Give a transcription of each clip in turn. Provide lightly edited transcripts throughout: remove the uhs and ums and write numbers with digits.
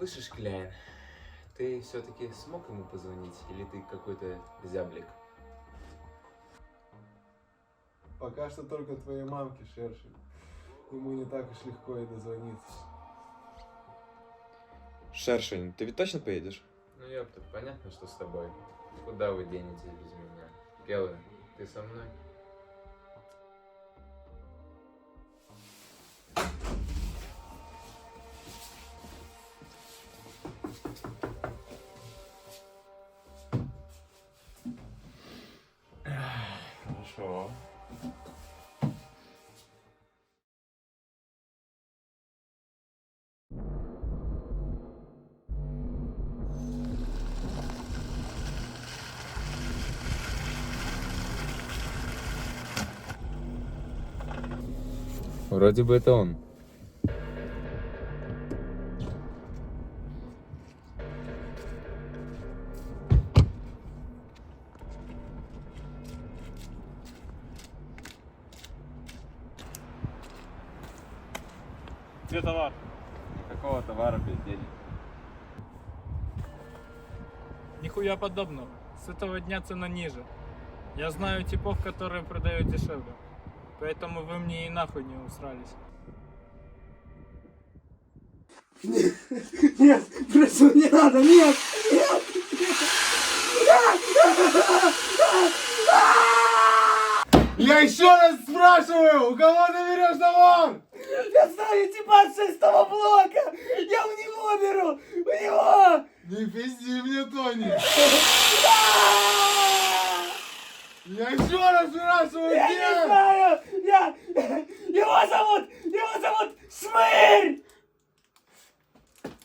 Слышишь, Кляйн, ты все-таки смог ему позвонить, или ты какой-то зяблик? Пока что только твоей мамке, Шершень. Ему не так уж легко и дозвониться. Шершень, ты ведь точно поедешь? Ну ёпта, понятно, что с тобой. Куда вы денетесь без меня? Келлен, ты со мной? Хорошо. Вроде бы это он. Где товар? Какого товара без денег? Нихуя подобного. С этого дня цена ниже. Я знаю типов, которые продают дешевле. Поэтому вы мне и нахуй не усрались. Нет, прошу, не надо, нет, нет, Я еще раз спрашиваю, у кого ты берешь товар? я знаю типа с 6-го блока, я у него беру, у него! Не пизди мне, Тони. Я еще раз спрашиваю, Я не знаю, его зовут Шмырь!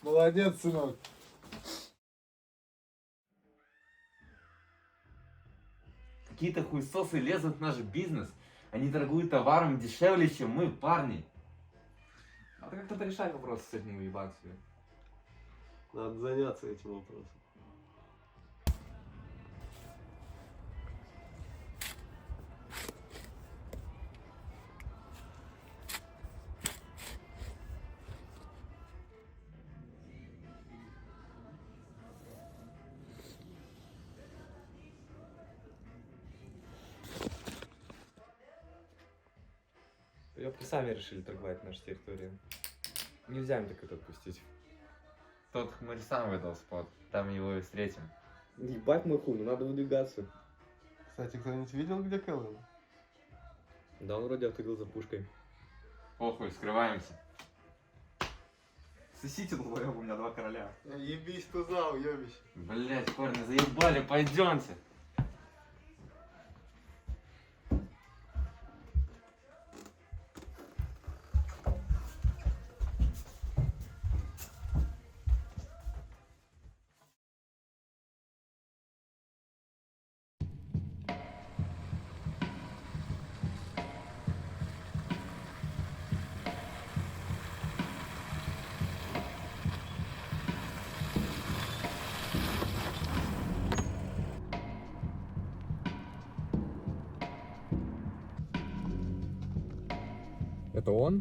Молодец, сынок. Какие-то хуесосы лезут в наш бизнес. Они торгуют товаром дешевле, чем мы, парни. Надо как-то решать вопрос с этим уебанцами. Надо заняться этим вопросом. Ёпты, сами решили торговать нашей территории. Нельзя им так это отпустить. Тот хмырь сам выдал спот. Там его и встретим. Ебать мой хуй, ну надо выдвигаться. Кстати, кто-нибудь видел, где Кэллен? Да, он вроде отходил за пушкой. Похуй, скрываемся. Сосите, долбоёб, у меня 2 короля. Ебись туза, уебище. Блять, парни, заебали, пойдемте. Это он?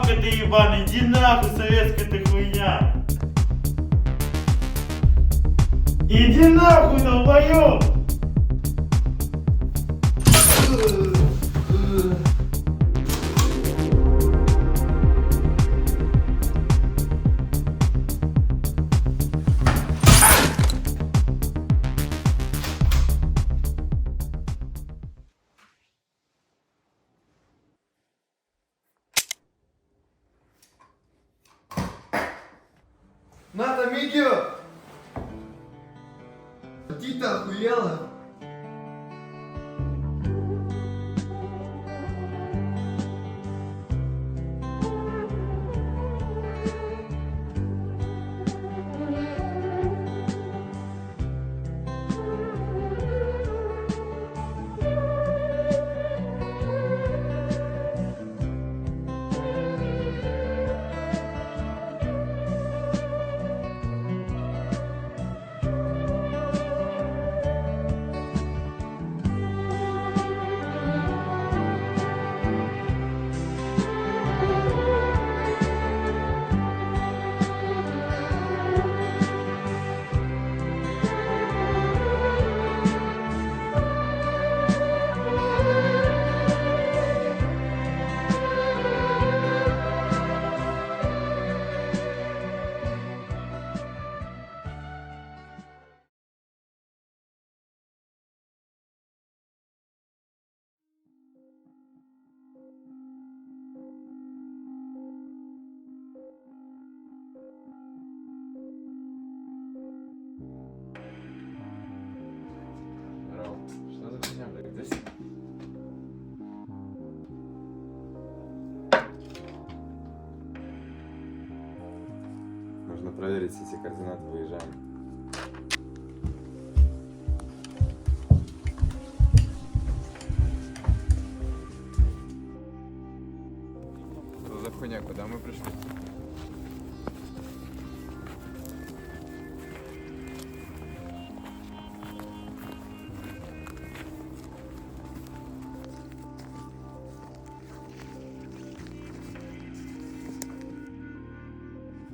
Бабка ты ебаный, иди нахуй, советская ты хуйня. Иди нахуй, долбоёб. Ната, Микио! Ты-то охуела? Здорово. Что за фигня, блядь? Здесь? Нужно проверить все эти координаты, выезжаем. Что за хуйня? Куда мы пришли?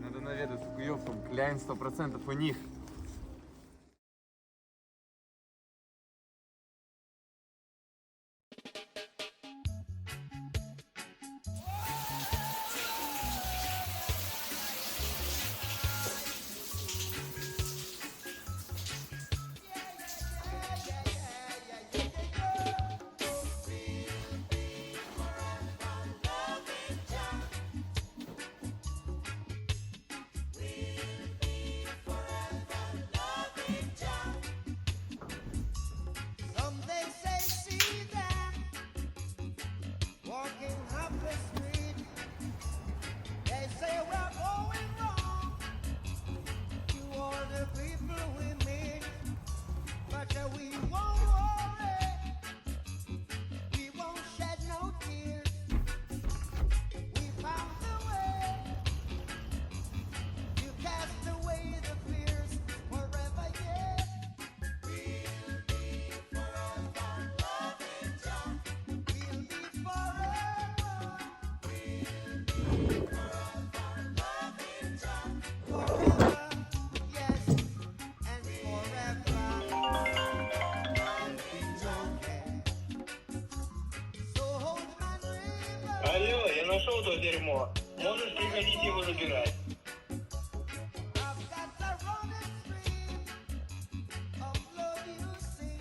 Надо наведаться к уёбкам. Кляйн 100% у них. Some they say see them walking up the street. They say we're going wrong to all the people we meet, but we won't worry. We won't shed no tears. We found the way to cast away the fears forever. Yeah. We'll be forever loving Jah. We'll be forever. We'll be forever loving Jah. Forever, yes, and forever. There'll be no care. So hold my river. Алло, я нашел то дерьмо. Можешь приходить его забирать. I've got a running stream of love you see.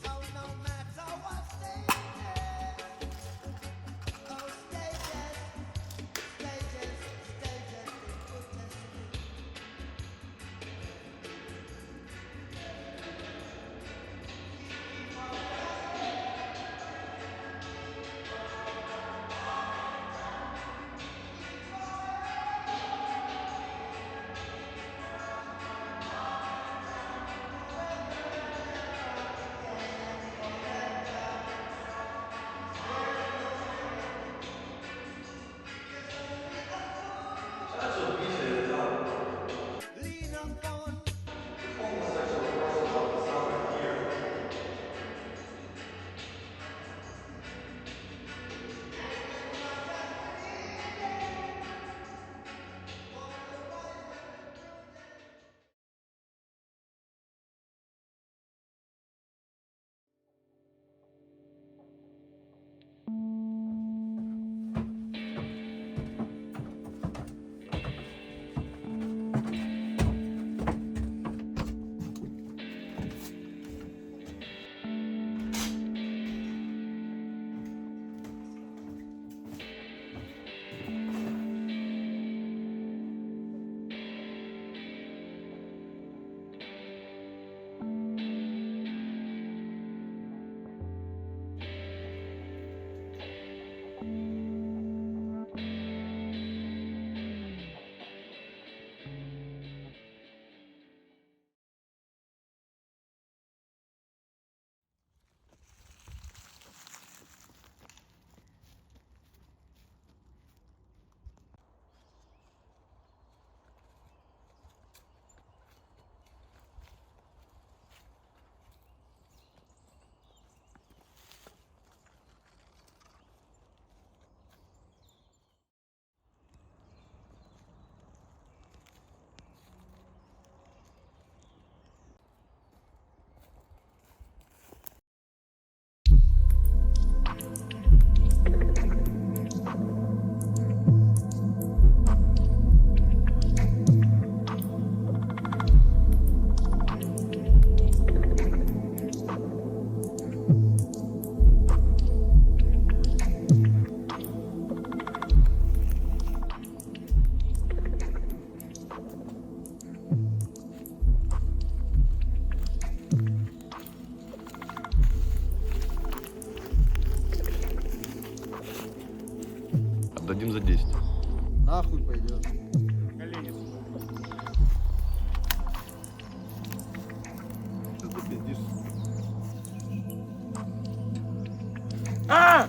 So no matter what stages, oh stages, stages, stages, goodness me. 1 за 10. Нахуй пойдет. Колени сюда. Что ты сидишь? А!